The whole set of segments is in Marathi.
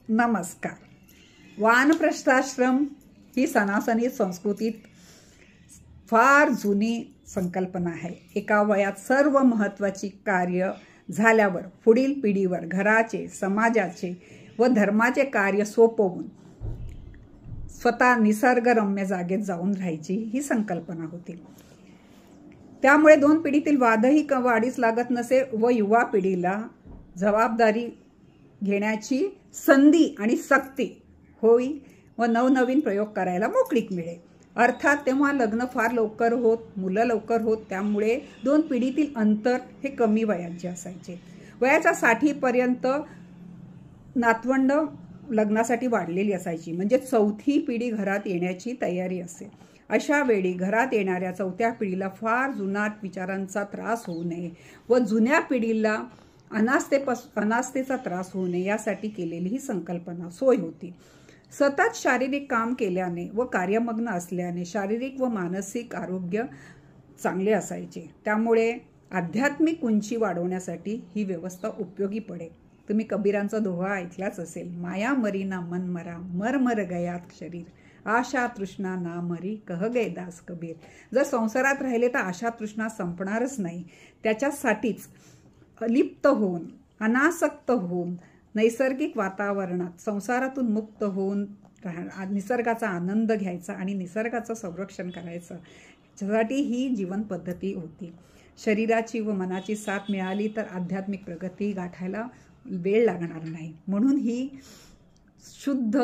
नमस्कार. वानप्रस्थाश्रम ही सनातनी संस्कृतीत फार जुनी संकल्पना आहे. एका वयात सर्व महत्त्वाची कार्य झाल्यावर पुढील पिढीवर घराचे, समाजाचे व धर्माचे कार्य सोपवून स्वतः निसर्गरम्य जागेत जाऊन राहायची ही संकल्पना होती. त्यामुळे दोन पिढीतील वादही वाढीस लागत नसे व युवा पिढीला जबाबदारी घेण्याची संधी आणि सक्ती होई व नवनवीन प्रयोग करायला मोकळीक मिळे. अर्थात तेव्हा लग्न फार लवकर होत, मुलं लवकर होत, त्यामुळे दोन पिढीतील अंतर हे कमी वयाचे असायचे. वयाच्या 60 पर्यंत नातवंड लग्नासाठी वाढलेली असायची, म्हणजे चौथी पिढी घरात येण्याची तयारी असे. अशा वेळी घरात येणाऱ्या चौथ्या पिढीला फार जुनाट विचारांचा त्रास होऊ नये व जुन्या पिढीला अनास्थेचा त्रास होऊ नये यासाठी केलेली ही संकल्पना सोय होती. सतत शारीरिक काम केल्याने व कार्यमग्न असल्याने शारीरिक व मानसिक आरोग्य चांगले असायचे. त्यामुळे आध्यात्मिक उंची वाढवण्यासाठी ही व्यवस्था उपयोगी पडे. तुम्ही कबीरांचा दोहा ऐकलाच असेल, माया मरी ना मन मरा, मर मर गयात शरीर, आशा तृष्णा ना मरी, कह गए दास कबीर. जर संसारात राहिले तर आशा तृष्णा संपणारच नाही. त्याच्यासाठीच अलिप्त होऊन, अनासक्त होऊन, नैसर्गिक वातावरणात संसारातून मुक्त होऊन निसर्गाचा आनंद घ्यायचा आणि निसर्गाचं संरक्षण करायचं, याच्यासाठी ही जीवन पद्धती होती. शरीराची व मनाची साथ मिळाली तर आध्यात्मिक प्रगती गाठायला वेळ लागणार नाही. म्हणून ही शुद्ध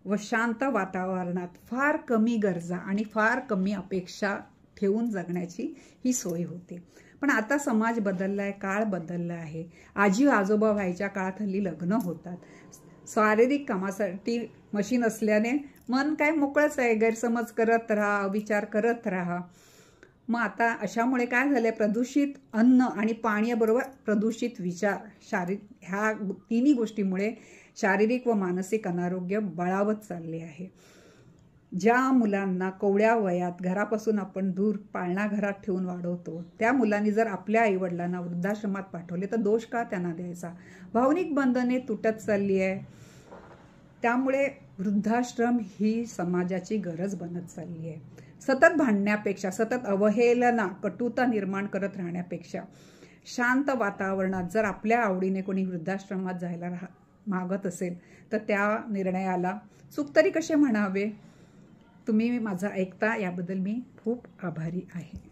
व शांत वातावरणात फार कमी गरजा आणि फार कमी अपेक्षा ठेवून जगण्याची ही सोय होती. पण आता समाज बदलला आहे, काळ बदलला आहे. आजी आजोबा व्हायच्या काळात हल्ली लग्न होतात. शारीरिक कामासाठी मशीन असल्याने मन काय मोकळंच आहे, गैरसमज करत राहा, विचार करत राहा. मग आता अशामुळे काय झालंय, प्रदूषित अन्न आणि पाण्याबरोबर प्रदूषित विचार, ह्या तिन्ही गोष्टीमुळे शारीरिक व मानसिक अनारोग्य बळावत चालले आहे. ज्या मुलांना कोवळ्या वयात घरापासून आपण दूर पाळणा घरात ठेवून वाढवतो, त्या मुलांनी जर आपल्या आईवडिलांना वृद्धाश्रमात पाठवले तर दोष का त्यांना द्यायचा. भावनिक बंधने तुटत चालली आहे. त्यामुळे वृद्धाश्रम ही समाजाची गरज बनत चालली आहे. सतत भांडण्यापेक्षा, सतत अवहेलना, कटुता निर्माण करत राहण्यापेक्षा शांत वातावरणात जर आपल्या आवडीने कोणी वृद्धाश्रमात जायला मागत असेल तर त्या निर्णयाला चूक तरी कसे म्हणावे. तुम्ही माझा ऐकता याबद्दल मी खूप आभारी आहे.